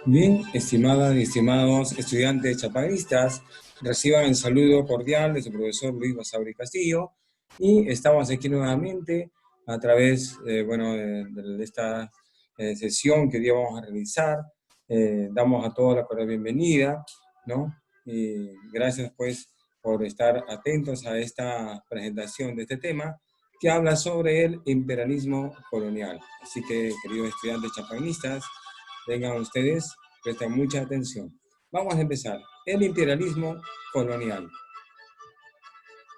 Bien, estimadas y estimados estudiantes chapanistas, reciban el saludo cordial de su profesor Luis Basauri Castillo y estamos aquí nuevamente a través de esta sesión que hoy día vamos a realizar. Damos a todos la cordial bienvenida, ¿no? Y gracias pues por estar atentos a esta presentación de este tema que habla sobre el imperialismo colonial. Así que, queridos estudiantes chapanistas, vengan ustedes, presten mucha atención. Vamos a empezar. El imperialismo colonial.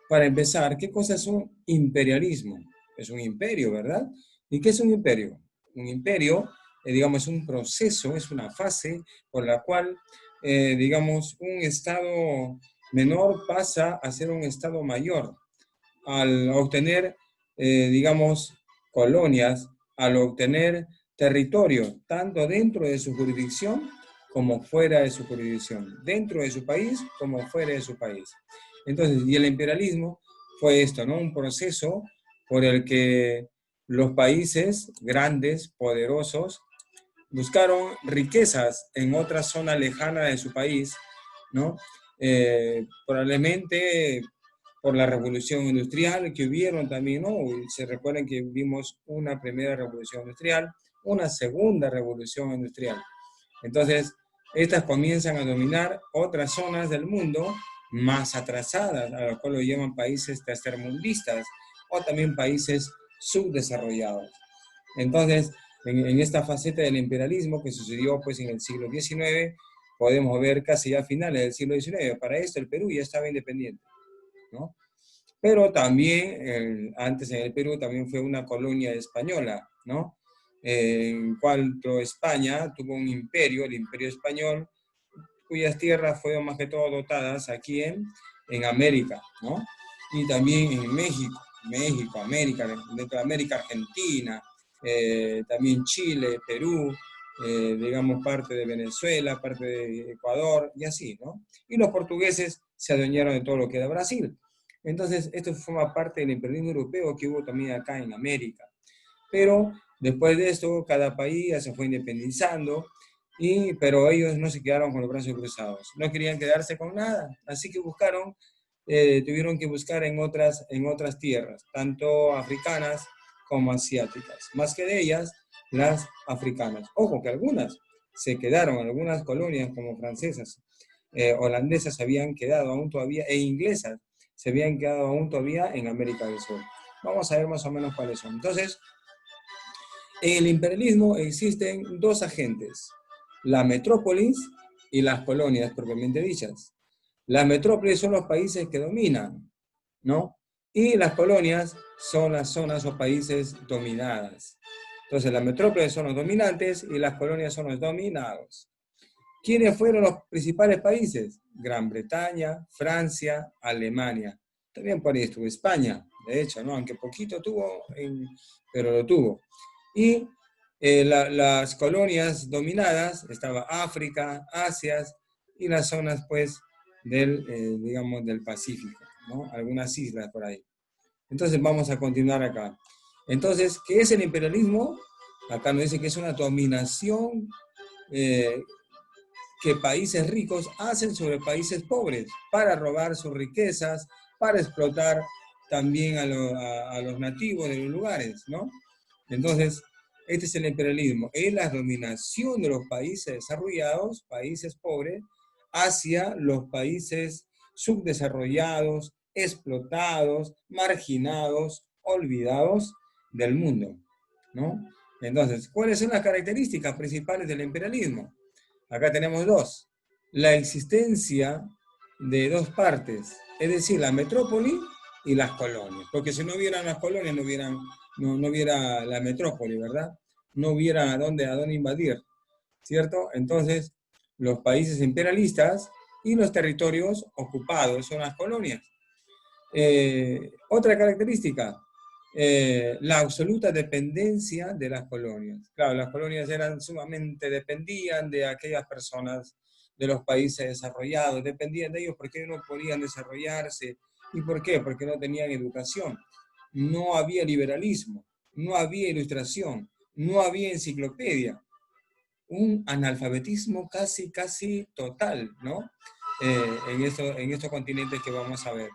Para empezar, ¿qué cosa es un imperialismo? Es un imperio, ¿verdad? ¿Y qué es un imperio? Un imperio, digamos, es un proceso, es una fase por la cual, digamos, un estado menor pasa a ser un estado mayor al obtener, digamos, colonias, al obtener territorio, tanto dentro de su jurisdicción como fuera de su jurisdicción, dentro de su país como fuera de su país. Entonces, y el imperialismo fue esto, ¿no? Un proceso por el que los países grandes, poderosos, buscaron riquezas en otra zona lejana de su país, ¿no? Probablemente por la revolución industrial que hubieron también, ¿no? Se recuerdan que vimos una primera revolución industrial, una segunda revolución industrial. Entonces, estas comienzan a dominar otras zonas del mundo más atrasadas, a los cuales lo llaman países tercermundistas o también países subdesarrollados. Entonces, en esta faceta del imperialismo que sucedió pues en el siglo XIX, podemos ver casi ya a finales del siglo XIX. Para esto el Perú ya estaba independiente, ¿no? Pero también, antes en el Perú también fue una colonia española, ¿no? En cuanto España tuvo un imperio, el Imperio Español, cuyas tierras fueron más que todo dotadas aquí en América, ¿no? Y también en México, América, dentro de América, Argentina, también Chile, Perú, digamos parte de Venezuela, parte de Ecuador, y así, ¿no? Y los portugueses se adueñaron de todo lo que era Brasil. Entonces, esto forma parte del imperialismo europeo que hubo también acá en América. Pero después de esto, cada país ya se fue independizando, pero ellos no se quedaron con los brazos cruzados, no querían quedarse con nada, así que tuvieron que buscar en otras tierras, tanto africanas como asiáticas, más que de ellas, las africanas. Ojo que algunas se quedaron, algunas colonias como francesas, holandesas se habían quedado aún todavía, e inglesas se habían quedado aún todavía en América del Sur. Vamos a ver más o menos cuáles son. Entonces, en el imperialismo existen dos agentes, la metrópolis y las colonias propiamente dichas. Las metrópolis son los países que dominan, ¿no? Y las colonias son las zonas o países dominadas. Entonces, las metrópolis son los dominantes y las colonias son los dominados. ¿Quiénes fueron los principales países? Gran Bretaña, Francia, Alemania. También por ahí estuvo España, de hecho, ¿no? Aunque poquito tuvo, pero lo tuvo. Y las colonias dominadas, estaba África, Asia y las zonas, pues, digamos, del Pacífico, ¿no? Algunas islas por ahí. Entonces vamos a continuar acá. Entonces, ¿qué es el imperialismo? Acá nos dice que es una dominación eh, que países ricos hacen sobre países pobres para robar sus riquezas, para explotar también a los nativos de los lugares, ¿no? Entonces, este es el imperialismo, es la dominación de los países desarrollados, países pobres, hacia los países subdesarrollados, explotados, marginados, olvidados del mundo, ¿no? Entonces, ¿cuáles son las características principales del imperialismo? Acá tenemos dos. La existencia de dos partes, es decir, la metrópoli y las colonias. Porque si no hubieran las colonias, no hubiera la metrópoli, ¿verdad? No hubiera a dónde invadir, ¿cierto? Entonces, los países imperialistas y los territorios ocupados son las colonias. Otra característica, la absoluta dependencia de las colonias. Claro, las colonias eran sumamente, dependían de aquellas personas de los países desarrollados, dependían de ellos porque ellos no podían desarrollarse. ¿Y por qué? Porque no tenían educación, no había liberalismo, no había ilustración, no había enciclopedia. un analfabetismo casi total, ¿no? En estos continentes que vamos a ver.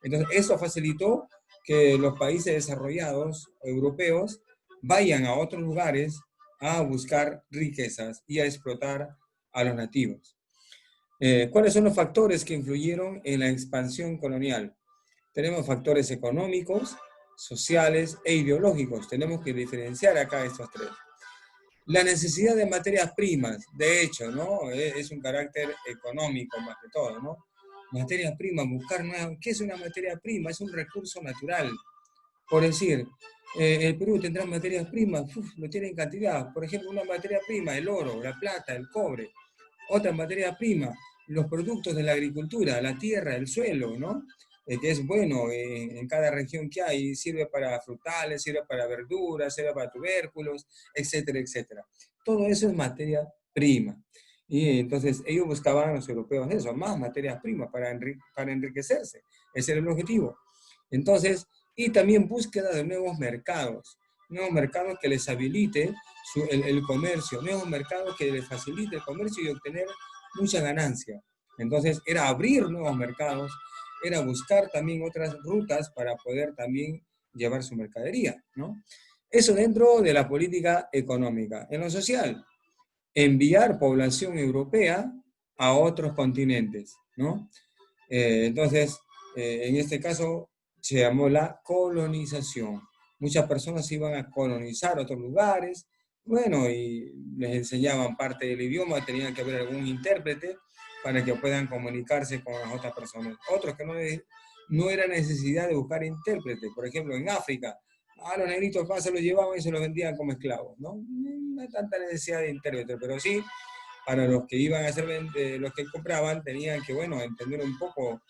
Entonces, eso facilitó que los países desarrollados europeos vayan a otros lugares a buscar riquezas y a explotar a los nativos. ¿Cuáles son los factores que influyeron en la expansión colonial? Tenemos factores económicos, sociales e ideológicos. Tenemos que diferenciar acá estos tres. La necesidad de materias primas, de hecho, ¿no? Es un carácter económico más que todo, ¿no? Materias primas, buscar nuevas. ¿Qué es una materia prima? Es un recurso natural. Por decir, el Perú tendrá materias primas, lo tiene en cantidad. Por ejemplo, una materia prima, el oro, la plata, el cobre. Otra materia prima, los productos de la agricultura, la tierra, el suelo, ¿no? Que es bueno en cada región que hay, sirve para frutales, sirve para verduras, sirve para tubérculos, etcétera, etcétera. Todo eso es materia prima. Y entonces ellos buscaban, los europeos, eso, más materias primas para enriquecerse. Ese era el objetivo. Entonces, y también búsqueda de nuevos mercados que les habilite el comercio, nuevos mercados que les facilite el comercio y obtener mucha ganancia. Entonces, era abrir nuevos mercados, era buscar también otras rutas para poder también llevar su mercadería, ¿no? Eso dentro de la política económica. En lo social, enviar población europea a otros continentes, ¿no? Entonces, en este caso, se llamó la colonización. Muchas personas iban a colonizar otros lugares, bueno, y les enseñaban parte del idioma, tenían que haber algún intérprete para que puedan comunicarse con las otras personas. Otros que no era necesidad de buscar intérprete. Por ejemplo, en África, a los negritos más se los llevaban y se los vendían como esclavos, ¿no? No hay tanta necesidad de intérprete, pero sí, para los que iban a ser, los que compraban, tenían que, bueno, entender un poco,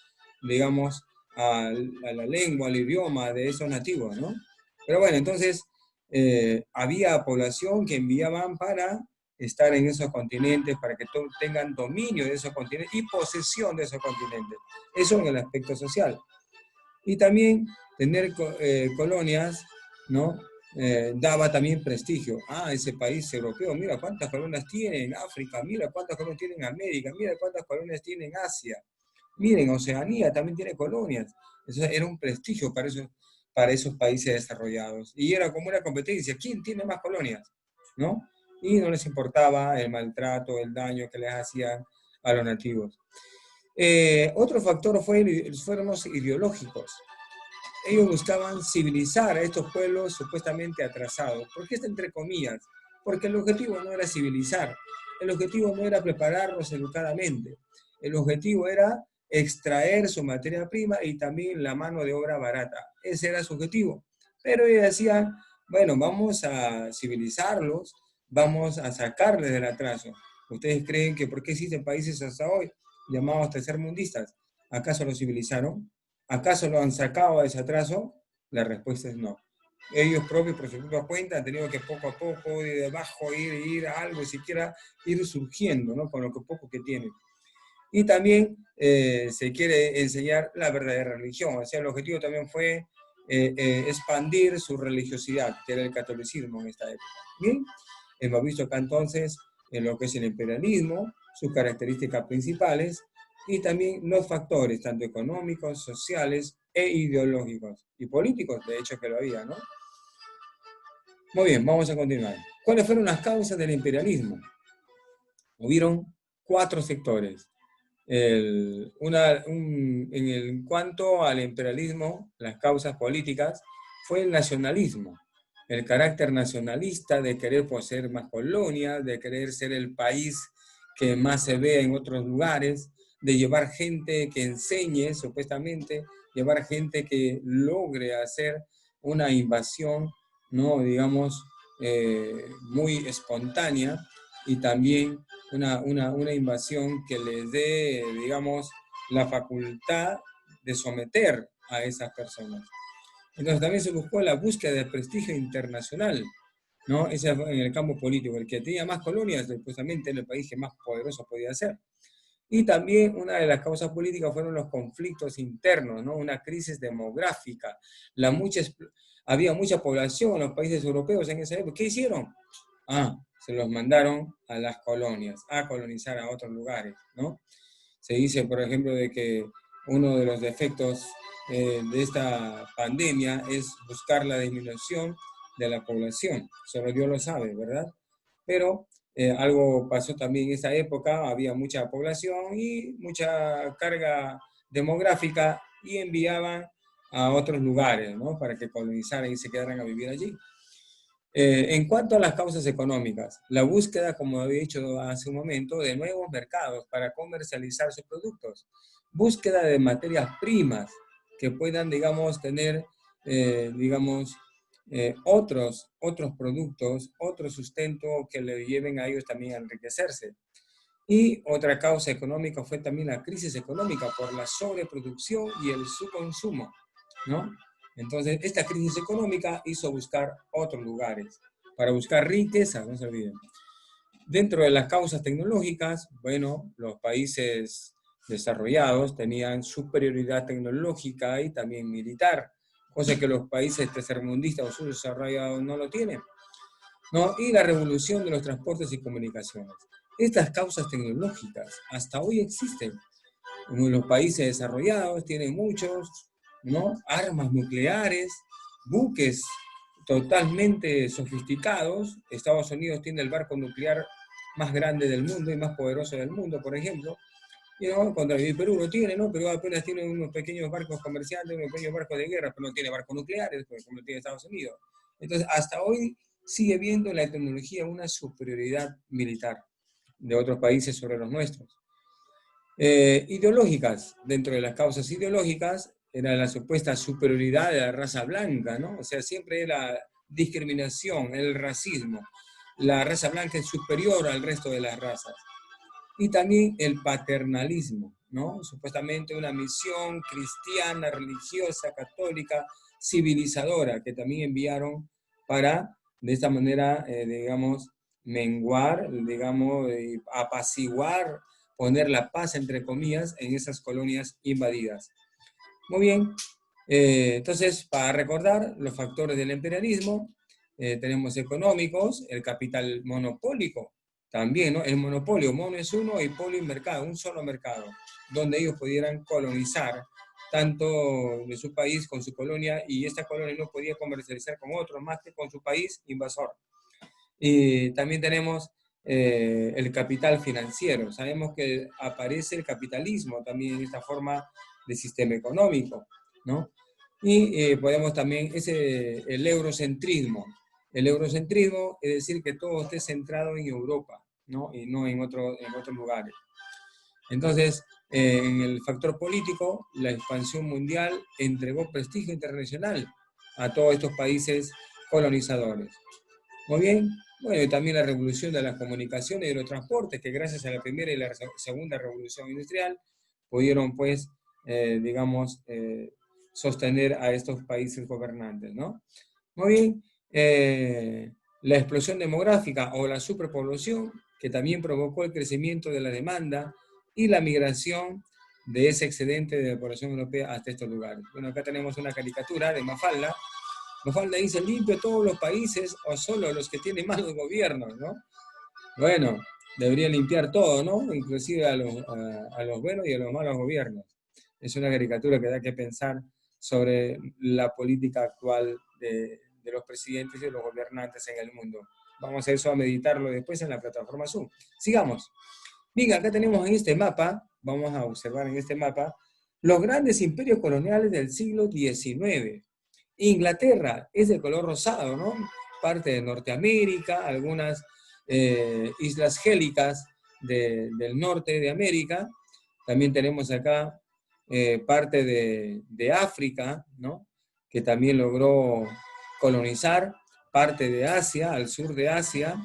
digamos, a la lengua, al idioma de esos nativos, ¿no? Pero bueno, entonces había población que enviaban para estar en esos continentes, para que tengan dominio de esos continentes y posesión de esos continentes. Eso en el aspecto social. Y también tener colonias, ¿no? Daba también prestigio. Ah, ese país europeo, mira cuántas colonias tiene en África, mira cuántas colonias tiene en América, mira cuántas colonias tiene en Asia. Miren, Oceanía también tiene colonias. Eso era un prestigio para esos países desarrollados. Y era como una competencia. ¿Quién tiene más colonias? ¿No? Y no les importaba el maltrato, el daño que les hacían a los nativos. Otro factor fueron los ideológicos. Ellos buscaban civilizar a estos pueblos supuestamente atrasados. ¿Por qué está entre comillas? Porque el objetivo no era civilizar, el objetivo no era prepararlos educadamente, el objetivo era extraer su materia prima y también la mano de obra barata. Ese era su objetivo. Pero ellos decían, bueno, vamos a civilizarlos, vamos a sacarles del atraso. ¿Ustedes creen que por qué existen países hasta hoy llamados tercermundistas? ¿Acaso los civilizaron? ¿Acaso lo han sacado de ese atraso? La respuesta es no. Ellos propios, por su propia cuenta, han tenido que poco a poco, de abajo, ir a algo, siquiera ir surgiendo, ¿no? Con lo que poco que tienen. Y también se quiere enseñar la verdadera religión. O sea, el objetivo también fue expandir su religiosidad, que era el catolicismo en esta época. Bien, hemos visto acá entonces en lo que es el imperialismo, sus características principales, y también los factores, tanto económicos, sociales e ideológicos, y políticos, de hecho que lo había, ¿no? Muy bien, vamos a continuar. ¿Cuáles fueron las causas del imperialismo? Hubieron 4 sectores. En cuanto al imperialismo, las causas políticas, fue el nacionalismo, el carácter nacionalista de querer poseer más colonias, de querer ser el país que más se ve en otros lugares, de llevar gente que enseñe, supuestamente, llevar gente que logre hacer una invasión, ¿no? Digamos, muy espontánea, y también una invasión que les dé, digamos, la facultad de someter a esas personas. Entonces también se buscó la búsqueda de prestigio internacional, ¿no? Ese fue en el campo político. El que tenía más colonias, supuestamente, era el país que más poderoso podía ser. Y también una de las causas políticas fueron los conflictos internos, ¿no? Una crisis demográfica. Había mucha población en los países europeos en esa época. ¿Qué hicieron? se los mandaron a las colonias, a colonizar a otros lugares, ¿no? Se dice, por ejemplo, de que uno de los defectos de esta pandemia es buscar la disminución de la población. Solo Dios lo sabe, ¿verdad? Pero algo pasó también en esa época, había mucha población y mucha carga demográfica y enviaban a otros lugares, ¿no? Para que colonizaran y se quedaran a vivir allí. En cuanto a las causas económicas, la búsqueda, como había dicho hace un momento, de nuevos mercados para comercializar sus productos, búsqueda de materias primas que puedan, digamos, tener, digamos, otros productos, otro sustento que le lleven a ellos también a enriquecerse. Y otra causa económica fue también la crisis económica por la sobreproducción y el subconsumo, ¿no? Entonces, esta crisis económica hizo buscar otros lugares, para buscar riqueza, no se olviden. Dentro de las causas tecnológicas, bueno, los países desarrollados tenían superioridad tecnológica y también militar, cosa que los países tercermundistas o subdesarrollados no lo tienen, ¿no? Y la revolución de los transportes y comunicaciones. Estas causas tecnológicas hasta hoy existen. Los países desarrollados tienen muchos, ¿no? Armas nucleares, buques totalmente sofisticados. Estados Unidos tiene el barco nuclear más grande del mundo y más poderoso del mundo, por ejemplo. Y no, contra Perú no tiene, ¿no? Perú apenas tiene unos pequeños barcos comerciantes, unos pequeños barcos de guerra, pero no tiene barcos nucleares, como tiene Estados Unidos. Entonces, hasta hoy sigue viendo la tecnología una superioridad militar de otros países sobre los nuestros. Ideológicas, dentro de las causas ideológicas, era la supuesta superioridad de la raza blanca, ¿no? O sea, siempre era discriminación, el racismo. La raza blanca es superior al resto de las razas. Y también el paternalismo, ¿no? Supuestamente una misión cristiana, religiosa, católica, civilizadora, que también enviaron para, de esta manera, digamos, menguar, digamos, apaciguar, poner la paz, entre comillas, en esas colonias invadidas. Muy bien, entonces, para recordar los factores del imperialismo, tenemos económicos, el capital monopólico, también, ¿no? El monopolio, mono es uno y polio es mercado, un solo mercado, donde ellos pudieran colonizar tanto de su país con su colonia, y esta colonia no podía comercializar con otro más que con su país invasor. Y también tenemos el capital financiero. Sabemos que aparece el capitalismo también en esta forma de sistema económico, ¿no? Y podemos también, el eurocentrismo. El eurocentrismo es decir que todo esté centrado en Europa, ¿no? Y no en otros lugares. Entonces, en el factor político, la expansión mundial entregó prestigio internacional a todos estos países colonizadores. Muy bien. Bueno, y también la revolución de las comunicaciones y de los transportes, que gracias a la primera y la segunda revolución industrial pudieron, pues, digamos, sostener a estos países gobernantes, ¿no? Muy bien. La explosión demográfica o la superpoblación, que también provocó el crecimiento de la demanda y la migración de ese excedente de la población europea hasta estos lugares. Bueno, acá tenemos una caricatura de Mafalda. Mafalda dice, limpio todos los países o solo los que tienen malos gobiernos, ¿no? Bueno, debería limpiar todo, ¿no? Inclusive a los buenos y a los malos gobiernos. Es una caricatura que da que pensar sobre la política actual de los presidentes y de los gobernantes en el mundo. Vamos a eso a meditarlo después en la plataforma Zoom. Sigamos. Bien, acá tenemos en este mapa, vamos a observar en este mapa, los grandes imperios coloniales del siglo XIX. Inglaterra es de color rosado, ¿no? Parte de Norteamérica, algunas islas gélicas del norte de América. También tenemos acá parte de África, ¿no? Que también logró colonizar, parte de Asia, al sur de Asia,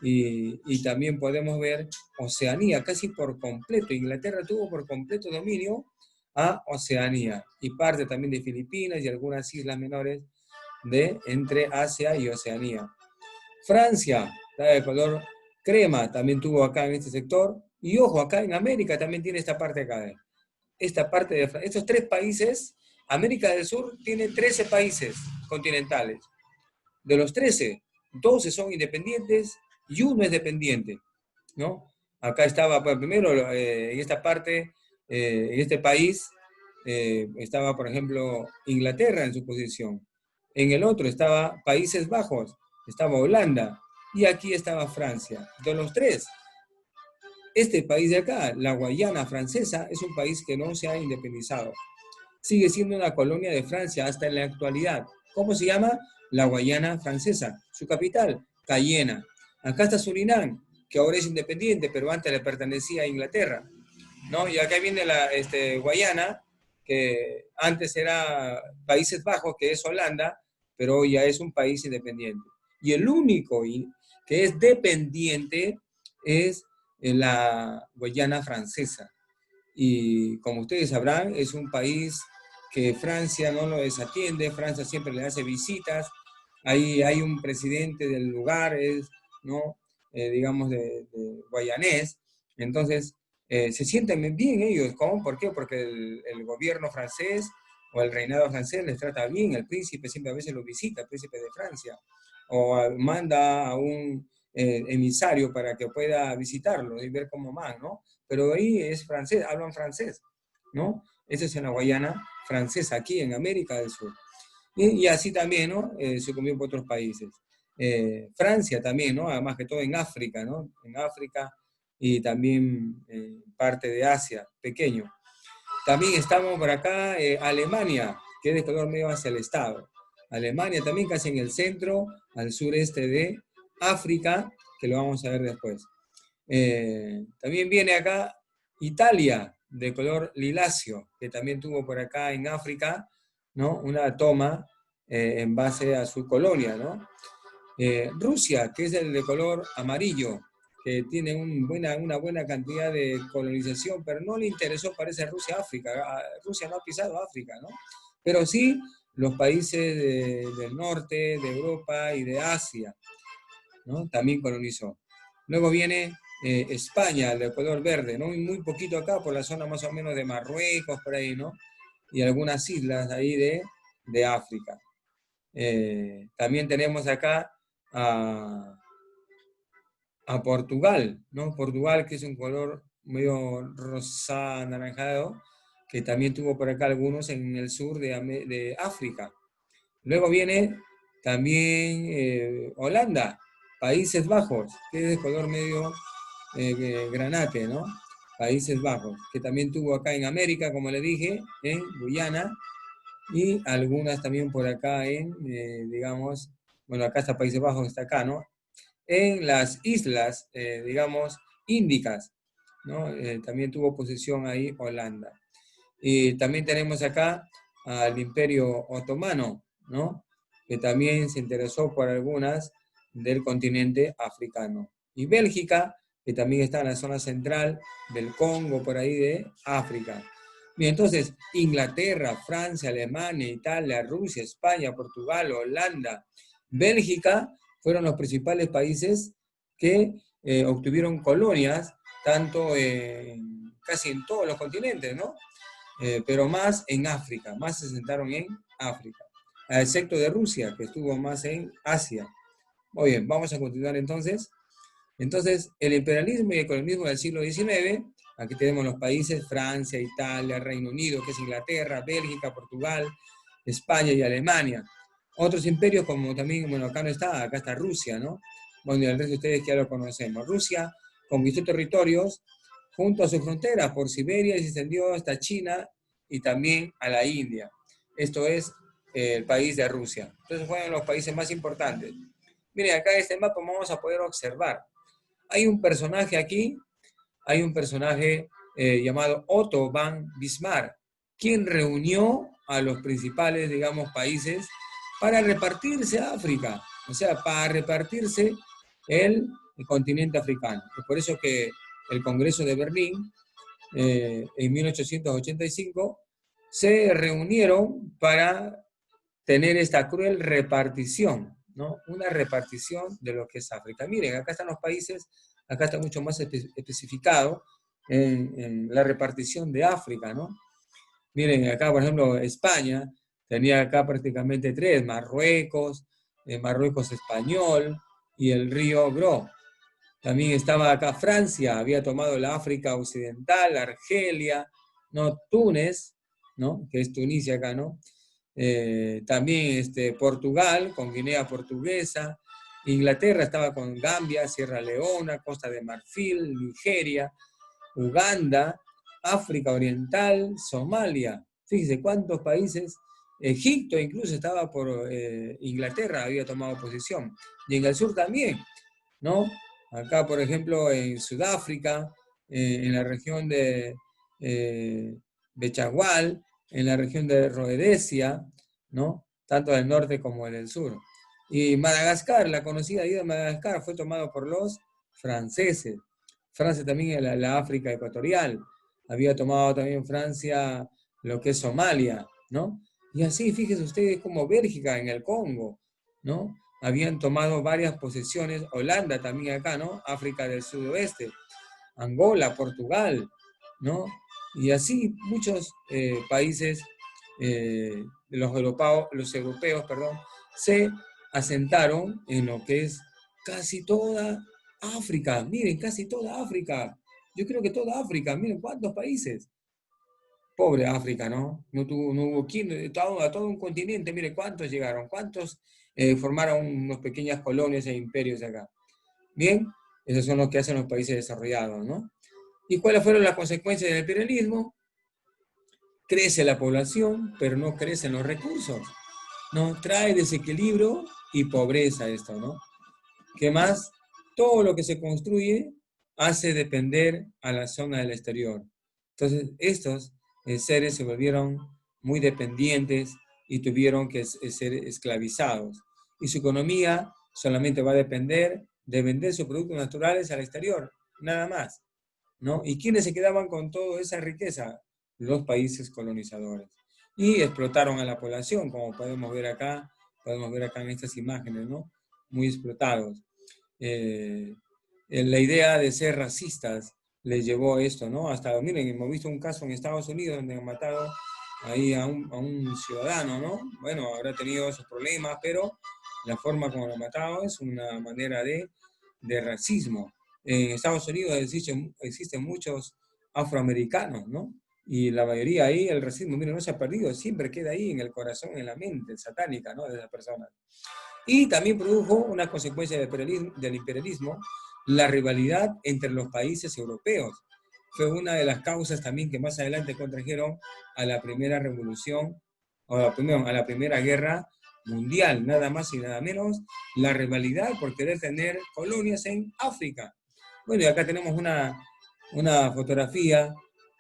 y también podemos ver Oceanía casi por completo. Inglaterra tuvo por completo dominio a Oceanía y parte también de Filipinas y algunas islas menores entre Asia y Oceanía. Francia, de color crema, también tuvo acá en este sector. Y ojo, acá en América también tiene esta parte acá. Esta parte de Francia. Estos tres países, América del Sur tiene 13 países continentales. De los 13, 12 son independientes y uno es dependiente, ¿no? Acá estaba, pues, primero, en esta parte, en este país, estaba, por ejemplo, Inglaterra en su posición. En el otro estaba Países Bajos, estaba Holanda, y aquí estaba Francia. De los tres, este país de acá, la Guayana Francesa, es un país que no se ha independizado. Sigue siendo una colonia de Francia hasta en la actualidad. ¿Cómo se llama? La Guayana Francesa. Su capital, Cayena. Acá está Surinam, que ahora es independiente, pero antes le pertenecía a Inglaterra, ¿no? Y acá viene la Guayana, que antes era Países Bajos, que es Holanda, pero hoy ya es un país independiente. Y el único que es dependiente es la Guayana Francesa. Y como ustedes sabrán, es un país que Francia no lo desatiende, Francia siempre le hace visitas, ahí hay un presidente del lugar, ¿no? Digamos, de guayanés, entonces se sienten bien ellos, ¿cómo? ¿Por qué? Porque el gobierno francés o el reinado francés les trata bien, el príncipe siempre a veces lo visita, el príncipe de Francia, o manda a un emisario para que pueda visitarlo y ver cómo van, ¿no? Pero ahí es francés, hablan francés, ¿no? Eso es en la Guayana francesa, aquí en América del Sur. Y así también, ¿no? Se comió por otros países. Francia también, ¿no? Además que todo en África, ¿no? En África y también parte de Asia, pequeño. También estamos por acá, Alemania, que es de color medio hacia el estado. Alemania también casi en el centro, al sureste de África, que lo vamos a ver después. También viene acá Italia, de color liláceo, que también tuvo por acá en África, ¿no? Una toma en base a su colonia, ¿no? Rusia, que es el de color amarillo, que tiene una buena cantidad de colonización, pero no le interesó, parece, Rusia África. Rusia no ha pisado África, ¿no? Pero sí los países del norte, de Europa y de Asia, ¿no? También colonizó. Luego viene España, el de color verde, ¿no? Y muy poquito acá, por la zona más o menos de Marruecos, por ahí, ¿no? Y algunas islas ahí de África. También tenemos acá a, a Portugal, ¿no? Portugal, que es un color medio rosa anaranjado, que también tuvo por acá algunos en el sur de África. Luego viene también Holanda, Países Bajos, que es de color medio granate, ¿no? Países Bajos, que también tuvo acá en América, como le dije, en Guyana, y algunas también por acá digamos, bueno, acá está Países Bajos, está acá, ¿no? En las islas, digamos, índicas, ¿no? También tuvo posesión ahí Holanda. Y también tenemos acá al Imperio Otomano, ¿no? Que también se interesó por algunas del continente africano. Y Bélgica, que también está en la zona central del Congo, por ahí de África. Bien, entonces, Inglaterra, Francia, Alemania, Italia, Rusia, España, Portugal, Holanda, Bélgica, fueron los principales países que obtuvieron colonias, tanto casi en todos los continentes, ¿no? Pero más en África, más se sentaron en África, excepto de Rusia, que estuvo más en Asia. Muy bien, vamos a continuar entonces. Entonces, el imperialismo y el colonialismo del siglo XIX, aquí tenemos los países Francia, Italia, Reino Unido, que es Inglaterra, Bélgica, Portugal, España y Alemania. Otros imperios como también, bueno, acá no está, acá está Rusia, ¿no? Bueno, y el resto de ustedes ya lo conocemos. Rusia conquistó territorios junto a sus fronteras por Siberia y se extendió hasta China y también a la India. Esto es el país de Rusia. Entonces fueron los países más importantes. Miren, acá en este mapa vamos a poder observar. Hay un personaje aquí, hay un personaje llamado Otto von Bismarck, quien reunió a los principales, digamos, países para repartirse África, o sea, para repartirse el continente africano. Es por eso que el Congreso de Berlín, en 1885, se reunieron para tener esta cruel repartición, ¿no? Una repartición de lo que es África. Miren, acá están los países, acá está mucho más especificado en la repartición de África, ¿no? Miren, acá, por ejemplo, España tenía acá prácticamente tres: Marruecos, Marruecos español y el río Gro. También estaba acá Francia, había tomado la África Occidental, Argelia, ¿no? Túnez, ¿no? Que es Tunisia acá, ¿no? También Portugal, con Guinea Portuguesa. Inglaterra estaba con Gambia, Sierra Leona, Costa de Marfil, Nigeria, Uganda, África Oriental, Somalia. Fíjense cuántos países. Egipto incluso estaba por Inglaterra, había tomado posición. Y en el sur también, ¿no? Acá, por ejemplo, en Sudáfrica, en la región de Bechagual, en la región de Rodesia, ¿no? Tanto del norte como del sur. Y Madagascar, la conocida isla de Madagascar, fue tomado por los franceses. Francia también en la África ecuatorial. Había tomado también Francia lo que es Somalia, ¿no? Y así, fíjense ustedes, como Bélgica en el Congo, ¿no? Habían tomado varias posesiones, Holanda también acá, ¿no? África del Sudoeste, Angola, Portugal, ¿no? Y así muchos países, los europeos, perdón, se asentaron en lo que es casi toda África. Miren, casi toda África. Yo creo que toda África, miren cuántos países. Pobre África, ¿no? No hubo quien, a todo un continente, mire cuántos llegaron, cuántos formaron unas pequeñas colonias e imperios acá. Bien, esos son los que hacen los países desarrollados, ¿no? ¿Y cuáles fueron las consecuencias del imperialismo? Crece la población, pero no crecen los recursos, ¿no? Trae desequilibrio y pobreza esto, ¿no? ¿Qué más? Todo lo que se construye hace depender a la zona del exterior. Entonces, estos seres se volvieron muy dependientes y tuvieron que ser esclavizados. Y su economía solamente va a depender de vender sus productos naturales al exterior, nada más, ¿no? ¿Y quiénes se quedaban con toda esa riqueza? Los países colonizadores. Y explotaron a la población, como podemos ver acá en estas imágenes, ¿no? Muy explotados. Eh, la idea de ser racistas les llevó a esto, ¿no? Hasta, miren, hemos visto un caso en Estados Unidos donde han matado ahí a un ciudadano, ¿no? Bueno, habrá tenido esos problemas, pero la forma como lo han matado es una manera de racismo. En Estados Unidos existen muchos afroamericanos, ¿no? Y la mayoría ahí, el racismo, miren, no se ha perdido, siempre queda ahí en el corazón, en la mente satánica, ¿no? De esas personas. Y también produjo una consecuencia del imperialismo, la rivalidad entre los países europeos. Fue una de las causas también que más adelante contrajeron a la primera revolución, a la primera guerra mundial, nada más y nada menos, la rivalidad por querer tener colonias en África. Bueno, y acá tenemos una fotografía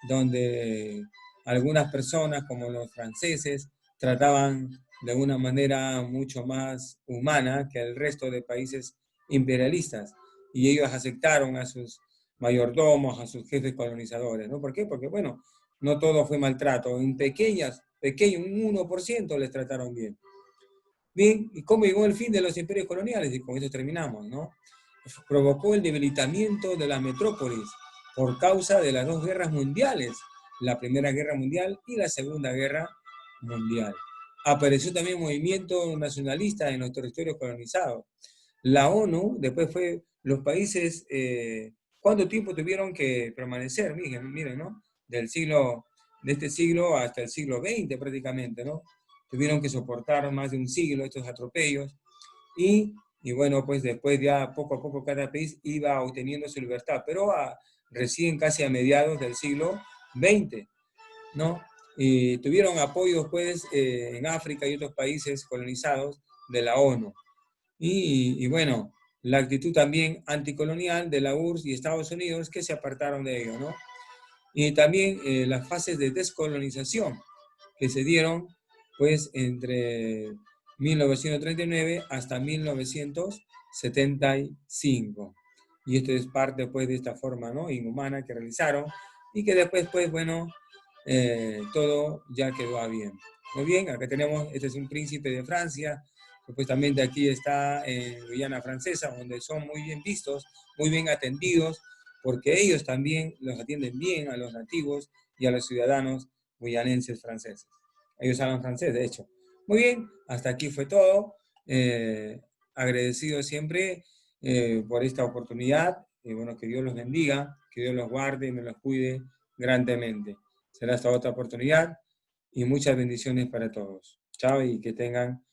donde algunas personas, como los franceses, trataban de una manera mucho más humana que el resto de países imperialistas. Y ellos aceptaron a sus mayordomos, a sus jefes colonizadores, ¿no? ¿Por qué? Porque, bueno, no todo fue maltrato. En un 1% les trataron bien. Bien, ¿y cómo llegó el fin de los imperios coloniales? Y con eso terminamos, ¿no? Provocó el debilitamiento de las metrópolis por causa de las dos guerras mundiales, la Primera Guerra Mundial y la Segunda Guerra Mundial. Apareció también movimiento nacionalista en los territorios colonizados. La ONU, después fue los países, ¿cuánto tiempo tuvieron que permanecer? Miren, ¿no? De este siglo hasta el siglo XX prácticamente, ¿no? Tuvieron que soportar más de un siglo estos atropellos y bueno, pues después ya poco a poco cada país iba obteniendo su libertad, pero recién casi a mediados del siglo XX, ¿no? Y tuvieron apoyos pues en África y otros países colonizados de la ONU. Y bueno, la actitud también anticolonial de la URSS y Estados Unidos que se apartaron de ello, ¿no? Y también las fases de descolonización que se dieron pues entre 1939 hasta 1975. Y esto es parte pues de esta forma, ¿no? Inhumana que realizaron y que después pues bueno, todo ya quedó bien. Muy bien, acá tenemos, este es un príncipe de Francia, supuestamente aquí está en Guyana Francesa, donde son muy bien vistos, muy bien atendidos, porque ellos también los atienden bien a los nativos y a los ciudadanos guyanenses franceses. Ellos hablan francés, de hecho. Muy bien, hasta aquí fue todo. Agradecido siempre por esta oportunidad. Bueno, que Dios los bendiga, que Dios los guarde y me los cuide grandemente. Será hasta otra oportunidad y muchas bendiciones para todos. Chao y que tengan